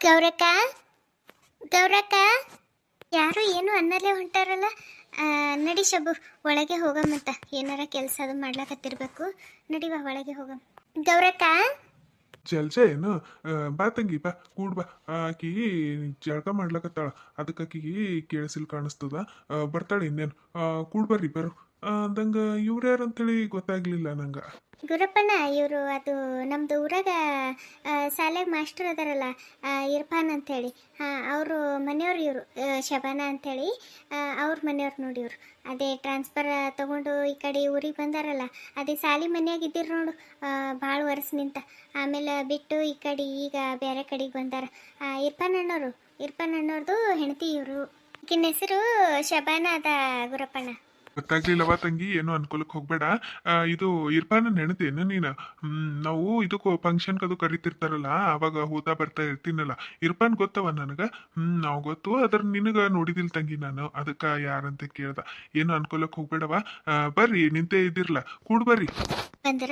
ಗೌರಕ್ಕ ಗೌರಕ್ಕ ಯಾರು ಏನು ಅನ್ನಲ್ಲೇ ಹೊಂಟಾರಲ್ಲ. ನಡಿ ಶಬು, ಒಳಗೆ ಹೋಗಮ್ಮಂತ. ಏನಾರ ಕೆಲಸ ಅದು ಮಾಡ್ಲಕತ್ತಿರ್ಬೇಕು. ನಡಿವಾ ಒಳಗೆ ಹೋಗಮ್. ಗೌರಕ್ಕ ಜಲ್ಜ ಏನು ಬಾ ತಂಗಿ ಬಾ ಕೂಡ್ ಬಾ ಆಕಿ ಜಳಕ ಮಾಡ್ಲಕತ್ತಾಳ. ಅದಕ್ಕೆ ಆಕಿಗೆ ಕೇಳಿಸಿಲ್ ಕಾಣಿಸ್ತದ. ಬರ್ತಾಳೆ ಇನ್ನೇನು. ಕೂಡ್ ಬರ್ರಿ ಬರು ಅಂದಂಗ ಇವ್ರು ಯಾರು ಅಂತೇಳಿ ಗೊತ್ತಾಗ್ಲಿಲ್ಲ ನಂಗ. ಗುರಪ್ಪಣ್ಣ ಇವರು, ಅದು ನಮ್ದು ಊರಾಗ ಶಾಲೆಗೆ ಮಾಸ್ಟರ್ ಅದಾರಲ್ಲ, ಇರ್ಫಾನ್ ಅಂಥೇಳಿ. ಅವರು ಮನೆಯವ್ರು ಇವರು, ಶಬಾನ ಅಂಥೇಳಿ. ಅವ್ರ ಮನೆಯವ್ರು ನೋಡಿ ಇವರು. ಅದೇ ಟ್ರಾನ್ಸ್ಫರ್ ತಗೊಂಡು ಈ ಕಡೆ ಊರಿಗೆ ಬಂದಾರಲ್ಲ, ಅದೇ ಸಾಲಿ ಮನೆಯಾಗ ಇದ್ದಿರು ನೋಡು ಭಾಳ ವರ್ಷ ನಿಂತ. ಆಮೇಲೆ ಬಿಟ್ಟು ಈ ಕಡೆ ಈಗ ಬೇರೆ ಕಡೆಗೆ ಬಂದಾರ. ಇರ್ಫಾನ್ ಅಣ್ಣವ್ರದ್ದು ಹೆಂಡತಿ ಇವರು. ಈಕಿನ ಹೆಸರು ಶಬಾನ ಅದ ಗುರಪ್ಪಣ್ಣ. ಗೊತ್ತಾಗ್ಲಿಲ್ಲವ ತಂಗಿ, ಏನು ಅನ್ಕೊಳಕ್ ಹೋಗ್ಬೇಡ. ಇದು ಇರ್ಫಾನ್ ನೆನತೇನು ನೀನು? ನಾವು ಇದಕ್ಕೂ ಫಂಕ್ಷನ್ ಅದು ಕರಿತಿರ್ತಾರಲ್ಲ, ಅವಾಗ ಹೋತಾ ಬರ್ತಾ ಇರ್ತೀನಲ್ಲ. ಇರ್ಫಾನ್ ಗೊತ್ತವ ನನಗ. ನಾವು ಗೊತ್ತು, ಅದ್ರ ನಿನಗ ನೋಡಿದಿಲ್ ತಂಗಿ ನಾನು. ಅದಕ್ಕ ಯಾರಂತ ಕೇಳ್ದ. ಏನು ಅನ್ಕೊಳಕ್ ಹೋಗ್ಬೇಡವ. ಬರ್ರಿ, ನಿಂತೇ ಇದ್ದಿರ್ಲ, ಕೂಡ್ ಬರ್ರಿ. ಬಂದ್ರ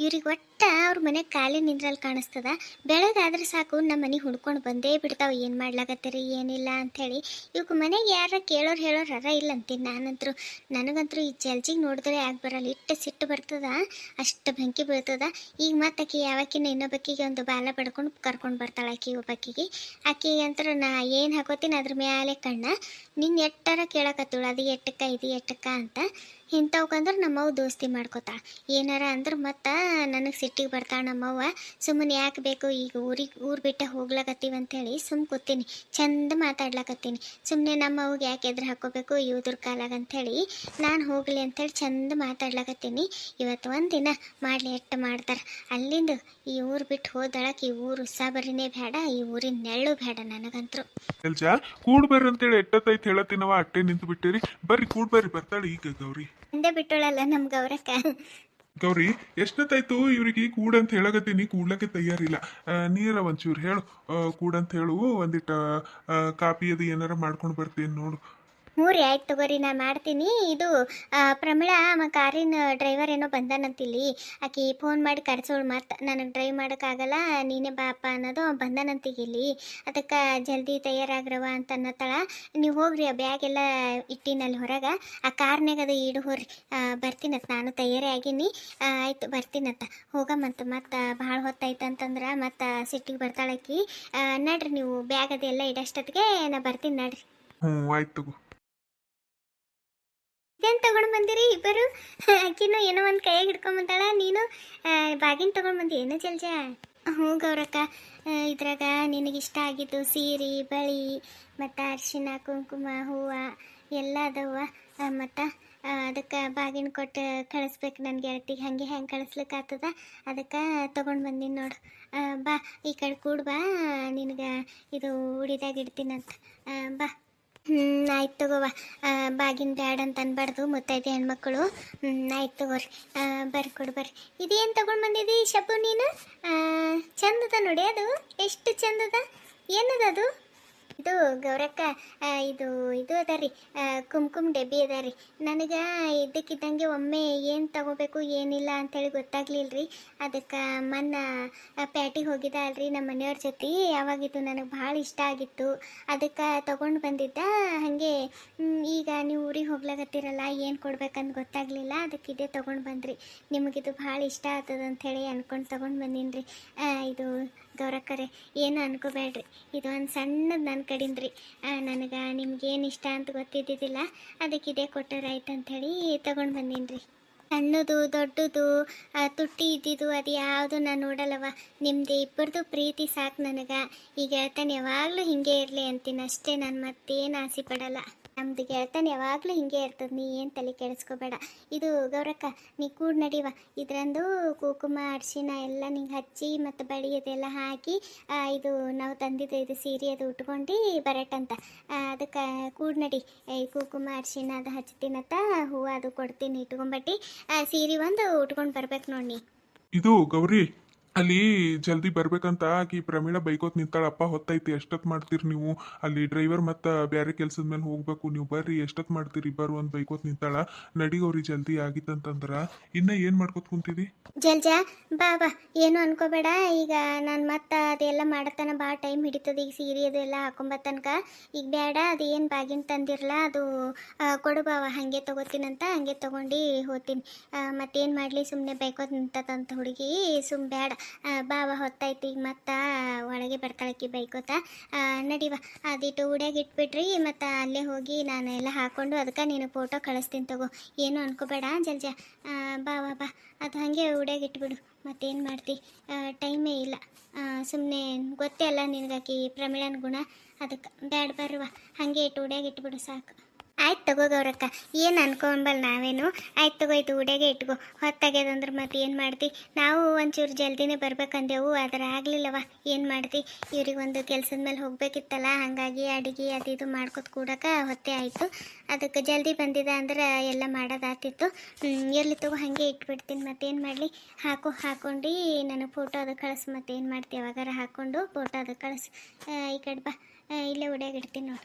ಇವ್ರಿಗೆ ಒಟ್ಟ ಅವ್ರ ಮನೆ ಖಾಲಿ ನಿಂದ್ರಲ್ಲಿ ಕಾಣಿಸ್ತದ. ಬೆಳಗಾದ್ರೆ ಸಾಕು ನಮ್ಮ ಮನೆಗೆ ಹುಡ್ಕೊಂಡು ಬಂದೇ ಬಿಡ್ತಾವ. ಏನು ಮಾಡ್ಲಾಕತ್ತೀರಿ ಏನಿಲ್ಲ ಅಂಥೇಳಿ. ಇವಕ್ಕೆ ಮನೆಗೆ ಯಾರ ಕೇಳೋರು ಹೇಳೋರು ಅರ ಇಲ್ಲ ಅಂತೀನಿ ನಾನಂತರೂ. ನನಗಂತರೂ ಈ ಜಲ್ಜಿಗೆ ನೋಡಿದ್ರೆ ಯಾಕೆ ಬರಲ್ಲ, ಇಟ್ಟು ಸಿಟ್ಟು ಬರ್ತದ, ಅಷ್ಟು ಬೆಂಕಿ ಬೀಳ್ತದ. ಈಗ ಮತ್ತೆ ಆಕಿ ಯಾವಕ್ಕಿನ ಇನ್ನೊಬ್ಬಕ್ಕಿಗೆ ಒಂದು ಬಾಲ ಬಡ್ಕೊಂಡು ಕರ್ಕೊಂಡು ಬರ್ತಾಳೆ. ಆಕಿ ಒಬ್ಬಕ್ಕಿಗೆ ಆಕಿಗೆ ಅಂತರ ನಾ ಏನು ಹಾಕೋತೀನಿ ಅದ್ರ ಮ್ಯಾಲೆ ಕಣ್ಣ. ನಿನ್ನ ಎಟ್ಟಾರ ಕೇಳಕತ್ತೇಳು, ಅದು ಎಟ್ಟಕ್ಕ ಇದು ಎಟ್ಟಕ್ಕ ಅಂತ. ಇಂಥವ್ಕಂದ್ರೆ ನಮ್ಮವ್ವ ದೋಸ್ತಿ ಮಾಡ್ಕೋತಾಳ. ಏನಾರ ಅಂದ್ರೆ ಮತ್ತೆ ನನಗೆ ಸಿಟ್ಟಿಗೆ ಬರ್ತಾಳೆ ನಮ್ಮವ್ವ. ಸುಮ್ಮನೆ ಯಾಕೆ ಬೇಕು, ಈಗ ಊರು ಬಿಟ್ಟು ಹೋಗ್ಲಕತ್ತೀವಿ ಅಂಥೇಳಿ ಸುಮ್ಮ ಕೂತೀನಿ, ಚಂದ ಮಾತಾಡ್ಲಕತ್ತೀನಿ. ಸುಮ್ಮನೆ ನಮ್ಮವ್ಗೆ ಯಾಕೆ ಎದುರು ಹಾಕೋಬೇಕು ಇವ್ದ್ರ ಕಾಲಾಗ ಅಂಥೇಳಿ ನಾನು ಹೋಗಲಿ ಅಂಥೇಳಿ ಚಂದ ಮಾತಾಡ್ಲಕತ್ತೀನಿ. ಇವತ್ತು ಒಂದಿನ ಮಾಡಲಿ ಎಟ್ಟು ಮಾಡ್ತಾರೆ. ಅಲ್ಲಿಂದ ಈ ಊರು ಬಿಟ್ಟು ಹೋದಳಕ್ಕೆ ಈ ಊರು ಉಸಾಬರಿನೇ ಬೇಡ, ಈ ಊರಿನ ನೆಳ್ಳು ಬೇಡ ನನಗಂತರೂ. ಜಲ್ಜ ಕೂಡ್ ಬರ್ರಿ ಅಂತೇಳಿ ಎಟ್ಟತ್ತೈತಿ ಹೇಳತ್ತೀನವ, ಅಟ್ಟೆ ನಿಂತು ಬಿಟ್ಟಿರಿ. ಬರ್ರಿ ಕೂಡ್ ಬರ್ರಿ, ಬರ್ತಾಳೆ ಈಗ ಗೌರಿ. ಅಂದೇ ಬಿಟ್ಟೋಳಲ್ಲ ನಮ್ಮ ಗೌರಕ್ಕ. ಗೌರಿ ಎಷ್ಟೊತ್ತಾಯ್ತು ಇವ್ರಿಗೆ ಕೂಡಂತ ಹೇಳಕತ್ತೀನಿ, ಕೂಡ್ಲಕ್ಕೆ ತಯಾರಿಲ್ಲ. ನೀರ ಒಂಚೂರು ಹೇಳು, ಕೂಡಂತ ಹೇಳು. ಒಂದಿಟ್ಟ ಕಾಪಿ ಅದು ಏನಾರ ಮಾಡ್ಕೊಂಡು ಬರ್ತೀನಿ ನೋಡು. ಹ್ಞೂ ರೀ, ಆಯ್ತು ತಗೋರಿ, ನಾನು ಮಾಡ್ತೀನಿ. ಇದು ಪ್ರಮಿಳಾ ಕಾರಿನ ಡ್ರೈವರ್ ಏನೋ ಬಂದಾನಂತಿಲ್ಲಿ. ಆಕಿ ಫೋನ್ ಮಾಡಿ ಕರ್ಸೋಳು. ಮತ್ತು ನನಗೆ ಡ್ರೈವ್ ಮಾಡೋಕ್ಕಾಗಲ್ಲ, ನೀನೇ ಬಾಪ ಅನ್ನೋದು ಬಂದಾನಂತಿಗಿಲ್ಲಿ. ಅದಕ್ಕೆ ಜಲ್ದಿ ತಯಾರಾಗ್ರವ ಅಂತ ಅನ್ನತ್ತಾಳ. ನೀವು ಹೋಗ್ರಿ, ಆ ಬ್ಯಾಗ್ ಎಲ್ಲ ಇಟ್ಟಿನಲ್ಲಿ ಹೊರಗೆ, ಆ ಕಾರ್ನಾಗ ಅದು ಇಡು ಹೋಗ್ರಿ. ಬರ್ತೀನತ್ತ, ನಾನು ತಯಾರಿ ಆಗೀನಿ. ಆಯ್ತು ಬರ್ತೀನತ್ತ, ಹೋಗಮ್ಮಂತ. ಮತ್ತು ಭಾಳ ಹೊತ್ತಾಯ್ತು ಅಂತಂದ್ರೆ ಮತ್ತು ಸಿಟ್ಟಿಗೆ ಬರ್ತಾಳಕ್ಕಿ. ನಡ್ರಿ ನೀವು ಬ್ಯಾಗ್ ಅದೆಲ್ಲ ಇಡಷ್ಟೊತ್ತಿಗೆ ನಾ ಬರ್ತೀನಿ ನಡ್ರಿ. ಆಯ್ತು ತಗೋ. ಇದೇನು ತಗೊಂಡು ಬಂದಿರಿ ಇಬ್ಬರು? ಆಕಿನೂ ಏನೋ ಒಂದು ಕೈಯಾಗ ಹಿಡ್ಕೊಂಬಂದಾಳ, ನೀನು ಬಾಗಿನ ತೊಗೊಂಡು ಬಂದಿ ಏನು ಜಲ್ಜ? ಹ್ಞೂ ಗೌರಕ್ಕ, ಇದ್ರಾಗ ನಿನಗಿಷ್ಟ ಆಗಿದ್ದು ಸೀರೆ ಬಳಿ ಮತ್ತು ಅರಿಶಿನ ಕುಂಕುಮ ಹೂವು ಎಲ್ಲ ಅದಾವ. ಮತ್ತು ಅದಕ್ಕೆ ಬಾಗಿನ ಕೊಟ್ಟು ಕಳಿಸ್ಬೇಕು ನನ್ನ ಗೆಳತಿಗೆ. ಹಾಗೆ ಹೆಂಗೆ ಕಳಿಸ್ಲಿಕ್ಕೆ ಆಗ್ತದ, ಅದಕ್ಕೆ ತೊಗೊಂಡು ಬಂದೀನಿ ನೋಡು. ಬಾ ಈ ಕಡೆ ಕೂಡ ಬಾ, ನಿನಗೆ ಇದು ಉಡಿದಾಗ ಇಡ್ತೀನಂತ. ಬಾ. ಆಯ್ತು ತಗೋವ. ಬಾಗಿನ ಬ್ಯಾಡ ಅಂತ ಅನ್ಬಾರ್ದು, ಮುತ್ತೈದೆ ಹೆಣ್ಮಕ್ಳು. ಆಯ್ತು ತಗೋರಿ. ಬರ್ಕೊಡು ಬರ್ರಿ. ಇದೇನು ತೊಗೊಂಡು ಬಂದಿದ್ದಿ ಶಬು ನೀನು? ಚಂದದ ನೋಡಿ, ಅದು ಎಷ್ಟು ಚಂದದ. ಏನದ ಅದು? ಇದು ಗೌರಕ್ಕ, ಇದು ಇದು ಅದ ರೀ, ಕುಂಕುಮ ಡಬ್ಬಿ ಅದ ರೀ. ನನಗೆ ಇದ್ದಕ್ಕಿದ್ದಂಗೆ ಒಮ್ಮೆ ಏನು ತಗೋಬೇಕು ಏನಿಲ್ಲ ಅಂಥೇಳಿ ಗೊತ್ತಾಗ್ಲಿಲ್ಲ ರೀ. ಅದಕ್ಕೆ ಮೊನ್ನೆ ಪ್ಯಾಟಿಗೆ ಹೋಗಿದ್ದ ಅಲ್ರಿ ನಮ್ಮ ಮನೆಯವ್ರ ಜೊತೆ, ಯಾವಾಗಿತ್ತು ನನಗೆ ಭಾಳ ಇಷ್ಟ ಆಗಿತ್ತು. ಅದಕ್ಕೆ ತೊಗೊಂಡು ಬಂದಿದ್ದ. ಹಾಗೆ ಈಗ ನೀವು ಊರಿಗೆ ಹೋಗ್ಲಾಗತ್ತೀರಲ್ಲ, ಏನು ಕೊಡ್ಬೇಕಂತ ಗೊತ್ತಾಗಲಿಲ್ಲ. ಅದಕ್ಕೆ ಇದೇ ತೊಗೊಂಡು ಬಂದ್ರಿ. ನಿಮಗಿದು ಭಾಳ ಇಷ್ಟ ಆಗ್ತದೆ ಅಂಥೇಳಿ ಅಂದ್ಕೊಂಡು ತೊಗೊಂಡು ಬಂದೀನಿ ರೀ. ಇದು ಗೌರಕ್ಕರೆ ಏನು ಅನ್ಕೋಬೇಡ್ರಿ, ಇದು ಒಂದು ಸಣ್ಣದು ನನ್ನ ಕಡಿಂದ ರೀ. ನನಗೆ ನಿಮ್ಗೇನು ಇಷ್ಟ ಅಂತ ಗೊತ್ತಿದ್ದಿದ್ದಿಲ್ಲ, ಅದಕ್ಕೆ ಇದೇ ಕೊಟ್ಟರಾಯ್ತು ಅಂಥೇಳಿ ತೊಗೊಂಡು ಬಂದೀನಿ ರೀ. ಸಣ್ಣದು ದೊಡ್ಡದು ತುಟ್ಟಿ ಇದ್ದಿದ್ದು ಅದು ಯಾವುದು ನಾನು ನೋಡಲ್ಲವ. ನಿಮ್ಮದು ಇಬ್ಬರದು ಪ್ರೀತಿ ಸಾಕು ನನಗೆ. ಈ ಗೆಳತನ ಯಾವಾಗಲೂ ಹಿಂಗೆ ಇರಲಿ ಅಂತೀನಿ ಅಷ್ಟೇ, ನಾನು ಮತ್ತೇನು ಆಸೆ ಪಡಲ್ಲ. ನಮ್ದು ಗೆಳತನ ಯಾವಾಗಲೂ ಹಿಂಗೆ ಇರ್ತದೆ, ನೀ ಏನು ತಲೆ ಕೆಡಿಸ್ಕೋಬೇಡ. ಇದು ಗೌರಕ್ಕ, ನೀ ಕೂಡ ನಡಿವ. ಇದರಂದು ಕುಂಕುಮ ಅರಿಶಿನ ಎಲ್ಲ ನಿಂಗೆ ಹಚ್ಚಿ ಮತ್ತು ಬಳಿ ಅದೆಲ್ಲ ಹಾಕಿ, ಇದು ನಾವು ತಂದಿದ್ದು ಇದು ಸೀರೆ ಅದು ಉಟ್ಕೊಂಡು ಬರಟಂತ. ಅದಕ್ಕೆ ಕೂಡ ನಡಿ. ಈ ಕುಂಕುಮ ಅರಿಶಿನ ಅದು ಹಚ್ತೀನತ್ತ, ಹೂವು ಅದು ಕೊಡ್ತೀನಿ ಇಟ್ಕೊಂಬಟ್ಟಿ. ಸೀರೆ ಒಂದು ಉಟ್ಕೊಂಡು ಬರ್ಬೇಕು ನೋಡಿ. ಇದು ಗೌರಿ, ಅಲ್ಲಿ ಜಲ್ದಿ ಬರ್ಬೇಕಂತ ಆಕಿ ಪ್ರಮೀಳ ಬೈಕೋತ್ ನಿಂತಾಳಪ್ಪ, ಹೊತ್ತೈತಿ ಎಷ್ಟೊತ್ ಮಾಡ್ತೀರಿ ನೀವು, ಅಲ್ಲಿ ಡ್ರೈವರ್ ಮತ್ತ ಬ್ಯಾರೆ ಕೆಲ್ಸದ ಮೇಲೆ ಹೋಗ್ಬೇಕು, ನೀವು ಬರ್ರಿ ಎಷ್ಟೊತ್ ಮಾಡ್ತೀರಿ ಬರ್ರು ಅಂತ ಬೈಕೋತ್ ನಿಂತಾಳ. ನಡಿಗವ್ರಿ ಜಲ್ದಿ ಆಗಿತ್ತಂತಂದ್ರ. ಇನ್ನ ಏನ್ ಮಾಡ್ಕೋತ ಕುಂತಿದಿ? ಜಲ್ಜಾ ಬಾ ಬಾ, ಏನು ಅನ್ಕೋಬೇಡ. ಈಗ ನಾನು ಮತ್ತೆ ಅದೆಲ್ಲ ಮಾಡತ್ತಾನ ಭಾಳ ಟೈಮ್ ಹಿಡಿತದ. ಈಗ ಸೀರೆ ಅದೆಲ್ಲ ಹಾಕೊಂಬತ್ತನಕ ಈಗ ಬೇಡ. ಅದು ಏನು ಬಾಗಿನ ತಂದಿರಲ್ಲ ಅದು ಕೊಡು ಬಾವ, ಹಾಗೆ ತೊಗೋತೀನಂತ ಹಾಗೆ ತೊಗೊಂಡು ಹೋಗ್ತೀನಿ. ಮತ್ತೇನು ಮಾಡಲಿ, ಸುಮ್ಮನೆ ಬೈಕೋತ್ ನಿಂತದಂತ ಹುಡುಗಿ, ಸುಮ್ಮ ಬೇಡ. ಬಾವ ಹೊತ್ತೈತಿ, ಈಗ ಮತ್ತೆ ಒಳಗೆ ಬರ್ತಾಳಕ್ಕಿ ಬೈಕೋತ. ನಡಿವ, ಅದಿಟ್ಟು ಉಡ್ಯಾಗ ಇಟ್ಬಿಟ್ರಿ, ಮತ್ತು ಅಲ್ಲೇ ಹೋಗಿ ನಾನು ಎಲ್ಲ ಹಾಕ್ಕೊಂಡು ಅದಕ್ಕೆ ನೀನು ಫೋಟೋ ಕಳಿಸ್ತೀನಿ ತಗೋ. ಏನು ಅನ್ಕೋಬೇಡ ಜಲ್ಜಾ. ಬಾವ ಬಾ, ಅದು ಹಾಗೆ ಉಡ್ಯಾಗ ಇಟ್ಬಿಡು. ಮತ್ತೇನು ಮಾಡ್ತಿ, ಟೈಮೇ ಇಲ್ಲ. ಸುಮ್ಮನೆ ಗೊತ್ತೇ ಅಲ್ಲ ನಿನಗಾಕಿ ಪ್ರಮಿಳನ ಗುಣ, ಅದಕ್ಕೆ ಬ್ಯಾಡ ಬರ್ವ, ಹಾಗೆ ಇಟ್ಟು ಉಡ್ಯಾಗ ಇಟ್ಬಿಡು ಸಾಕು. ಆಯ್ತು ತಗೋ ಗೌರಕ್ಕ, ಏನು ಅನ್ಕೊಂಬಲ್ಲ ನಾವೇನು. ಆಯ್ತು ತಗೋ, ಇದು ಉಡ್ಯಾಗೆ ಇಟ್ಕೋ. ಹೊತ್ತಾಗ್ಯದಂದ್ರೆ ಮತ್ತೆ ಏನು ಮಾಡ್ತಿ. ನಾವು ಒಂಚೂರು ಜಲ್ದಿನೇ ಬರ್ಬೇಕಂದೆವು, ಆದರೆ ಆಗಲಿಲ್ಲವ. ಏನು ಮಾಡ್ತಿ, ಇವ್ರಿಗೊಂದು ಕೆಲ್ಸದ ಮೇಲೆ ಹೋಗ್ಬೇಕಿತ್ತಲ್ಲ, ಹಾಗಾಗಿ ಅಡುಗೆ ಅದು ಇದು ಮಾಡ್ಕೊತ ಕೂಡಕ್ಕೆ ಹೊತ್ತೇ ಆಯಿತು. ಅದಕ್ಕೆ ಜಲ್ದಿ ಬಂದಿದ ಅಂದ್ರೆ ಎಲ್ಲ ಮಾಡೋದಾತಿತ್ತು. ಎಲ್ಲಿ ತಗೋ, ಹಾಗೆ ಇಟ್ಬಿಡ್ತೀನಿ. ಮತ್ತೇನು ಮಾಡಲಿ, ಹಾಕೊಂಡು ನನಗೆ ಫೋಟೋ ಅದು ಕಳಿಸ್. ಮತ್ತೇನು ಮಾಡ್ತಿ, ಯಾವಾಗಾರ ಹಾಕ್ಕೊಂಡು ಫೋಟೋ ಅದು ಕಳಿಸ್. ಈ ಕಡೆ ಬಾ, ಇಲ್ಲೇ ಉಡ್ಯಾಗ ಇಡ್ತೀನಿ ನೋಡು.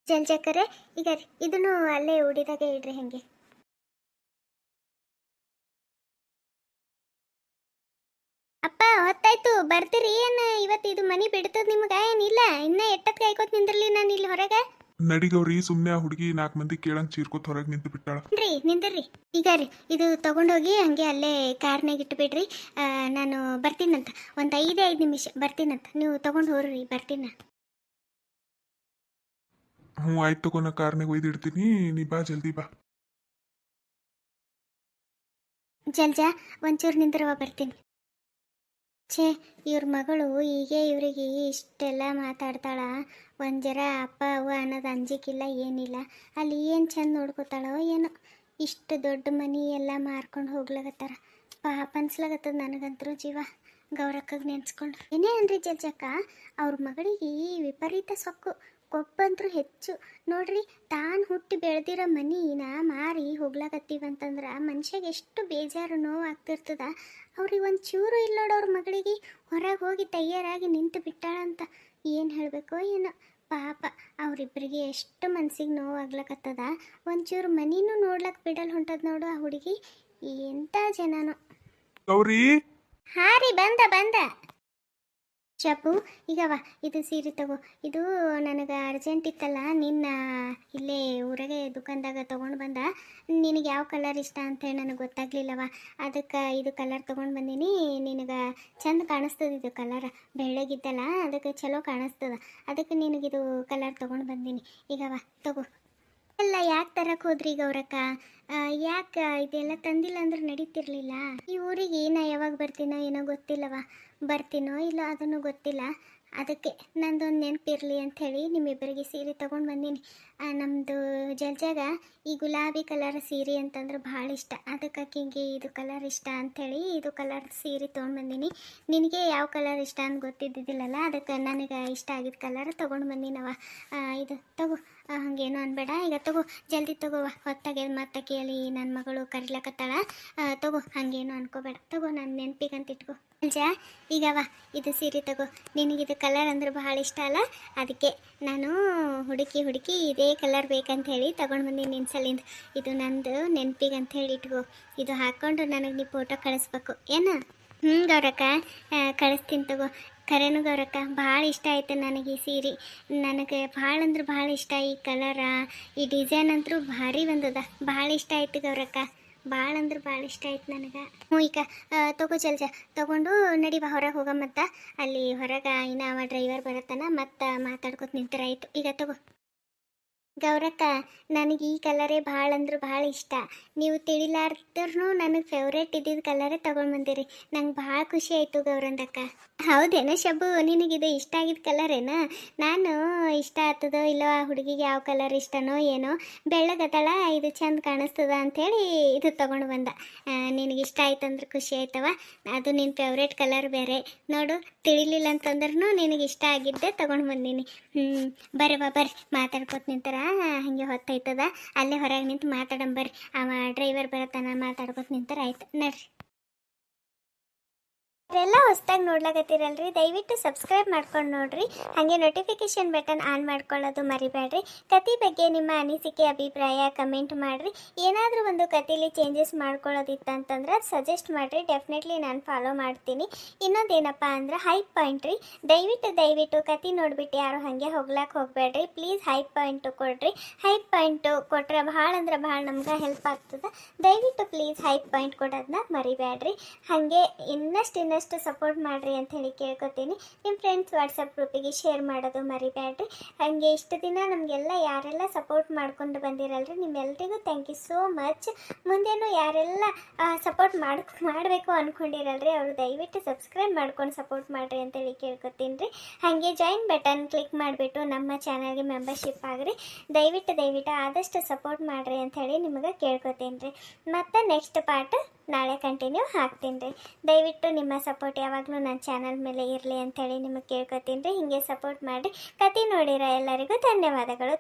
ಜಲ್ಜಕ್ಕರೆ, ಈಗ ಇದನ್ನು ಅಲ್ಲೇ ಉಡಿದಾಗೆ ಇಡ್ರಿ ಹಂಗೆ. ಅಪ್ಪ ಹೊತ್ತಾಯ್ತು, ಬರ್ತೀರಿ ಏನು? ಇವತ್ತು ಇದು ಮನಿ ಬಿಡ್ತದ ನಿಮ್ಗೆ? ಏನಿಲ್ಲ ಇನ್ನ ಎಟ್ಟತ್ ಕಾಯ್ಕೋತ ನಿಂದ್ರಲಿ ನಾನು ಇಲ್ಲಿ ಹೊರಗೆ. ನಡಿಗವ್ರಿ, ಸುಮ್ನೆ ಆ ಹುಡುಗಿ 4 ಮಂದಿ ಕೇಳಂಗ್ ಚೀರ್ಕೋತ್ ಹೊರಗೆ ನಿಂತು ಬಿಟ್ಟಾಳ. ನಿಂದ್ರಿ. ಈಗ ರೀ, ಇದು ತಗೊಂಡೋಗಿ ಹಂಗೆ ಅಲ್ಲೇ ಕಾರ್ನಾಗ ಇಟ್ಬಿಡ್ರಿ. ನಾನು ಬರ್ತೀನಂತ, ಒಂದು 5 ನಿಮಿಷ ಬರ್ತೀನಂತ. ನೀವು ತಗೊಂಡು ಹೋಗ್ರಿ, ಬರ್ತೀನ. ಹ್ಞೂ ಆಯ್ತು ತಗೋ, ನಾ ಕಾರ್ನಾಗ ಒಯ್ದು ಇಡ್ತೀನಿ, ನೀ ಬಾ ಜಲ್ದಿ ಬಾ. ಜಲ್ಜಾ ಒಂಚೂರು ನಿಂದ್ರವ, ಬರ್ತೀನಿ. ಛೇ, ಇವ್ರ ಮಗಳು ಹೀಗೆ ಇವರಿಗೆ ಇಷ್ಟೆಲ್ಲ ಮಾತಾಡ್ತಾಳ. ಒಂದು ಜರ ಅಪ್ಪ ಅವ್ವ ಅನ್ನೋದು ಅಂಜಿಕಿಲ್ಲ, ಏನಿಲ್ಲ. ಅಲ್ಲಿ ಏನು ಚಂದ ನೋಡ್ಕೋತಾಳೋ ಏನೋ. ಇಷ್ಟು ದೊಡ್ಡ ಮನಿ ಎಲ್ಲ ಮಾರ್ಕೊಂಡು ಹೋಗ್ಲಾಗತ್ತಾರ. ಪಾಪ ಅನ್ಸ್ಲಾಗತ್ತದ ನನಗಂತರೂ ಜೀವ. ಗೌರಕ್ಕಗೆ ನೆನ್ಸ್ಕೊಂಡು ಏನೇ ಅನ್ರಿ ಜಜ್ಜಕ್ಕ, ಅವ್ರ ಮಗಳಿಗೆ ವಿಪರೀತ ಸೊಕ್ಕು, ಕೊಬ್ಬಂತರೂ ಹೆಚ್ಚು. ನೋಡ್ರಿ, ತಾನು ಹುಟ್ಟಿ ಬೆಳೆದಿರೋ ಮನಿನ ಮಾರಿ ಹೋಗ್ಲಾಗತ್ತೀವಂತಂದ್ರೆ ಮನುಷ್ಯಗೆ ಎಷ್ಟು ಬೇಜಾರು ನೋವು ಆಗ್ತಿರ್ತದ. ಅವ್ರಿಗೆ ಒಂದು ಚೂರು ಇಲ್ಲ ನೋಡು ಅವ್ರ ಮಗಳಿಗೆ. ಹೊರಗೆ ಹೋಗಿ ತಯಾರಾಗಿ ನಿಂತು ಬಿಟ್ಟಾಳಂತ. ಏನು ಹೇಳಬೇಕೋ ಏನೋ. ಪಾಪ ಅವರಿಬ್ಬರಿಗೆ ಎಷ್ಟು ಮನ್ಸಿಗೆ ನೋವು ಆಗ್ಲಕತ್ತದ. ಒಂಚೂರು ಮನಿನೂ ನೋಡ್ಲಕ್ಕೆ ಬಿಡಲ್ ಹೊಂಟದ ನೋಡು ಆ ಹುಡುಗಿ. ಎಂಥ ಜನನೋ. ಗೌರಿ, ಹಾ ರೀ, ಬಂದ ಚಪ್ಪು. ಈಗವ ಇದು ಸೀರೆ ತಗೋ. ಇದು ನನಗೆ ಅರ್ಜೆಂಟ್ ಇತ್ತಲ್ಲ, ನಿನ್ನ ಇಲ್ಲೇ ಊರಾಗೆ ದುಕಾನ್ದಾಗ ತೊಗೊಂಡು ಬಂದ. ನಿನಗೆ ಯಾವ ಕಲರ್ ಇಷ್ಟ ಅಂತೇಳಿ ನನಗೆ ಗೊತ್ತಾಗ್ಲಿಲ್ಲವ. ಅದಕ್ಕೆ ಇದು ಕಲರ್ ತೊಗೊಂಡು ಬಂದೀನಿ. ನಿನಗೆ ಚಂದ ಕಾಣಿಸ್ತದ ಇದು ಕಲರ್, ಬೆಳ್ಳಗಿದ್ದಲ್ಲ, ಅದಕ್ಕೆ ಚಲೋ ಕಾಣಿಸ್ತದ. ಅದಕ್ಕೆ ನಿನಗಿದು ಕಲರ್ ತೊಗೊಂಡು ಬಂದೀನಿ. ಈಗವ ತಗೋ. ಎಲ್ಲ ಯಾಕೆ ತರಕ್ಕೆ ಹೋದ್ರಿ ಗೌರಕ್ಕ? ಯಾಕೆ ಇದೆಲ್ಲ ತಂದಿಲ್ಲ ಅಂದ್ರೆ ನಡೀತಿರ್ಲಿಲ್ಲ. ಈ ಊರಿಗೆ ನಾ ಯಾವಾಗ ಬರ್ತೀನೋ ಏನೋ ಗೊತ್ತಿಲ್ಲವ. ಬರ್ತೀನೋ ಇಲ್ಲ ಅದನ್ನು ಗೊತ್ತಿಲ್ಲ. ಅದಕ್ಕೆ ನಂದೊಂದು ನೆನಪಿರಲಿ ಅಂಥೇಳಿ ನಿಮ್ಮಿಬ್ಬರಿಗೆ ಸೀರೆ ತೊಗೊಂಡು ಬಂದೀನಿ. ನಮ್ಮದು ಜಲ್ಜಾಗ ಈ ಗುಲಾಬಿ ಕಲರ್ ಸೀರೆ ಅಂತಂದ್ರೆ ಭಾಳ ಇಷ್ಟ. ಅದಕ್ಕೆ ಆಕಿಗೆ ಇದು ಕಲರ್ ಇಷ್ಟ ಅಂಥೇಳಿ ಇದು ಕಲರ್ ಸೀರೆ ತೊಗೊಂಡು ಬಂದೀನಿ. ನಿನಗೆ ಯಾವ ಕಲರ್ ಇಷ್ಟ ಅಂತ ಗೊತ್ತಿದ್ದಿದ್ದಿಲ್ಲಲ್ಲ, ಅದಕ್ಕೆ ನನಗೆ ಇಷ್ಟ ಆಗಿದ್ದ ಕಲರ್ ತೊಗೊಂಡು ಬಂದೀನವ. ಇದು ತಗೋ, ಹಾಗೇನು ಅನ್ಬೇಡ. ಈಗ ತಗೋ, ಜಲ್ದಿ ತಗೋವ, ಹೊತ್ತಾಗೆ ಮತ್ತೆ ಕೇಳಿ ನನ್ನ ಮಗಳು ಕರಿಲಕತ್ತಾಳ. ತಗೋ, ಹಾಗೇನು ಅನ್ಕೋಬೇಡ. ತಗೋ, ನಾನು ನೆನಪಿಗಂತ ಇಟ್ಕೋ. ಜಾ, ಈಗವ ಇದು ಸೀರೆ ತಗೋ. ನಿನಗಿದು ಕಲರ್ ಅಂದ್ರೆ ಭಾಳ ಇಷ್ಟ ಅಲ್ಲ, ಅದಕ್ಕೆ ನಾನು ಹುಡುಕಿ ಇದೇ ಕಲರ್ ಬೇಕಂತ ಹೇಳಿ ತೊಗೊಂಡು ಬಂದೀನಿ ನಿನ್ನ ಸಲಿಂದ. ಇದು ನಂದು ನೆನಪಿಗಂತ ಹೇಳಿ ಇಟ್ಕೋ. ಇದು ಹಾಕ್ಕೊಂಡು ನನಗೆ ನೀ ಫೋಟೋ ಕಳಿಸ್ಬೇಕು ಏನು? ಗೌರಕ್ಕ, ಕಳಿಸ್ತೀನಿ ತಗೋ. ಖರೇನು ಗೌರಕ್ಕ, ಭಾಳ ಇಷ್ಟ ಆಯ್ತು ನನಗೆ ಈ ಸೀರೆ. ನನಗೆ ಭಾಳ ಅಂದ್ರೆ ಭಾಳ ಇಷ್ಟ ಈ ಕಲರ, ಈ ಡಿಸೈನ್ ಅಂತೂ ಭಾರಿ ಬಂದದ. ಭಾಳ ಇಷ್ಟ ಆಯ್ತು ಗೌರಕ್ಕ, ಭಾಳ ಅಂದ್ರೆ ಭಾಳ ಇಷ್ಟ ಆಯ್ತು ನನಗೆ. ಹ್ಞೂ ಈಗ ತಗೋ ಜಲ್ಜ, ತೊಗೊಂಡು ನಡಿವ ಹೊರಗೆ ಹೋಗ. ಮತ್ತು ಅಲ್ಲಿ ಹೊರಗೆ ಇನ್ನು ಅವ ಡ್ರೈವರ್ ಬರತ್ತಾನ, ಮತ್ತು ಮಾತಾಡ್ಕೊತ ನಿಂತರಾಯ್ತು. ಈಗ ತಗೋ ಗೌರಕ್ಕ, ನನಗೆ ಈ ಕಲರೇ ಭಾಳ ಅಂದ್ರೆ ಭಾಳ ಇಷ್ಟ. ನೀವು ತಿಳಿಲಾರ್ದ್ರೂ ನನಗೆ ಫೇವ್ರೇಟ್ ಇದ್ದಿದ್ದು ಕಲರೇ ತೊಗೊಂಡು ಬಂದಿರಿ. ನಂಗೆ ಭಾಳ ಖುಷಿ ಆಯಿತು ಗೌರಂದಕ್ಕ. ಹೌದೇನೋ ಶಬ್ಬು, ನಿನಗಿದು ಇಷ್ಟ ಆಗಿದ್ದ ಕಲರೇನ? ನಾನು ಇಷ್ಟ ಆಗ್ತದೋ ಇಲ್ಲೋ ಆ ಹುಡುಗಿಗೆ ಯಾವ ಕಲರ್ ಇಷ್ಟನೋ ಏನೋ, ಬೆಳ್ಳಗದಳ ಇದು ಚಂದ ಕಾಣಿಸ್ತದ ಅಂಥೇಳಿ ಇದು ತೊಗೊಂಡು ಬಂದ. ನಿನಗೆ ಇಷ್ಟ ಆಯ್ತು ಅಂದ್ರೆ ಖುಷಿ ಆಯ್ತವ. ಅದು ನಿನ್ನ ಫೇವ್ರೇಟ್ ಕಲರ್ ಬೇರೆ ನೋಡು. ತಿಳಿಲಿಲ್ಲ ಅಂತಂದ್ರೂ ನಿನಗೆ ಇಷ್ಟ ಆಗಿದ್ದೆ ತೊಗೊಂಡು ಬಂದೀನಿ. ಬರ್ರಿ ಮಾತಾಡ್ಕೊತ ನಿಂತಾರ, ಹಾಗೆ ಹೊತ್ತಾಯ್ತದ. ಅಲ್ಲೇ ಹೊರಗೆ ನಿಂತು ಮಾತಾಡಂಬರ್ರಿ. ಅವ ಡ್ರೈವರ್ ಬರತ್ತಾನ, ಮಾತಾಡ್ಕೊತ ನಿಂತಾರ. ಆಯ್ತು ನಡ್ರಿ. ಅವರೆಲ್ಲ ಹೊಸ್ದಾಗಿ ನೋಡ್ಲಾಕತ್ತೀರಲ್ರಿ ದಯವಿಟ್ಟು ಸಬ್ಸ್ಕ್ರೈಬ್ ಮಾಡ್ಕೊಂಡು ನೋಡ್ರಿ, ಹಾಗೆ ನೋಟಿಫಿಕೇಶನ್ ಬಟನ್ ಆನ್ ಮಾಡ್ಕೊಳ್ಳೋದು ಮರಿಬೇಡ್ರಿ. ಕತೆ ಬಗ್ಗೆ ನಿಮ್ಮ ಅನಿಸಿಕೆ ಅಭಿಪ್ರಾಯ ಕಮೆಂಟ್ ಮಾಡಿರಿ. ಏನಾದರೂ ಒಂದು ಕತೆಲಿ ಚೇಂಜಸ್ ಮಾಡ್ಕೊಳ್ಳೋದಿತ್ತಂತಂದ್ರೆ ಸಜೆಸ್ಟ್ ಮಾಡಿರಿ, ಡೆಫಿನೆಟ್ಲಿ ನಾನು ಫಾಲೋ ಮಾಡ್ತೀನಿ. ಇನ್ನೊಂದೇನಪ್ಪ ಅಂದ್ರೆ ಹೈಪ್ ಪಾಯಿಂಟ್ ರೀ, ದಯವಿಟ್ಟು ಕತೆ ನೋಡಿಬಿಟ್ಟು ಯಾರು ಹಾಗೆ ಹೋಗ್ಲಾಕ್ ಹೋಗಬೇಡ್ರಿ. ಪ್ಲೀಸ್ ಹೈಪ್ ಪಾಯಿಂಟು ಕೊಡ್ರಿ. ಹೈಪ್ ಪಾಯಿಂಟು ಕೊಟ್ಟರೆ ಭಾಳ ಅಂದ್ರೆ ಭಾಳ ನಮ್ಗೆ ಹೆಲ್ಪ್ ಆಗ್ತದೆ. ದಯವಿಟ್ಟು ಪ್ಲೀಸ್ ಹೈಪ್ ಪಾಯಿಂಟ್ ಕೊಡೋದನ್ನ ಮರಿಬೇಡ್ರಿ. ಹಾಗೆ ಇನ್ನಷ್ಟು ಸಪೋರ್ಟ್ ಮಾಡಿರಿ ಅಂತ ಹೇಳಿ ಕೇಳ್ಕೊತೀನಿ. ನಿಮ್ಮ ಫ್ರೆಂಡ್ಸ್ ವಾಟ್ಸಪ್ ಗ್ರೂಪಿಗೆ ಶೇರ್ ಮಾಡೋದು ಮರಿಬೇಡ್ರಿ. ಹಾಗೆ ಇಷ್ಟು ದಿನ ನಮಗೆಲ್ಲ ಯಾರೆಲ್ಲ ಸಪೋರ್ಟ್ ಮಾಡ್ಕೊಂಡು ಬಂದಿರಲ್ರಿ ನಿಮ್ಮೆಲ್ರಿಗೂ ಥ್ಯಾಂಕ್ ಯು ಸೋ ಮಚ್. ಮುಂದೇನು ಯಾರೆಲ್ಲ ಸಪೋರ್ಟ್ ಮಾಡಬೇಕು ಅಂದ್ಕೊಂಡಿರಲ್ರಿ ಅವರು ದಯವಿಟ್ಟು ಸಬ್ಸ್ಕ್ರೈಬ್ ಮಾಡ್ಕೊಂಡು ಸಪೋರ್ಟ್ ಮಾಡಿರಿ ಅಂತೇಳಿ ಕೇಳ್ಕೊತೀನಿ ರೀ. ಹಾಗೆ ಜಾಯಿನ್ ಬಟನ್ ಕ್ಲಿಕ್ ಮಾಡಿಬಿಟ್ಟು ನಮ್ಮ ಚಾನಲ್ಗೆ ಮೆಂಬರ್ಶಿಪ್ ಆಗಿರಿ. ದಯವಿಟ್ಟು ಆದಷ್ಟು ಸಪೋರ್ಟ್ ಮಾಡಿರಿ ಅಂಥೇಳಿ ನಿಮಗೆ ಕೇಳ್ಕೊತೀನಿ ರೀ. ಮತ್ತು ನೆಕ್ಸ್ಟ್ ಪಾರ್ಟ್ ನಾಳೆ ಕಂಟಿನ್ಯೂ ಹಾಕ್ತೀನಿ ರೀ. ದಯವಿಟ್ಟು ನಿಮ್ಮ ಸಪೋರ್ಟ್ ಯಾವಾಗಲೂ ನನ್ನ ಚಾನಲ್ ಮೇಲೆ ಇರಲಿ ಅಂಥೇಳಿ ನಿಮಗೆ ಕೇಳ್ಕೊತೀನಿ ರೀ. ಹೀಗೆ ಸಪೋರ್ಟ್ ಮಾಡಿರಿ. ಕತೆ ನೋಡಿರೋ ಎಲ್ಲರಿಗೂ ಧನ್ಯವಾದಗಳು.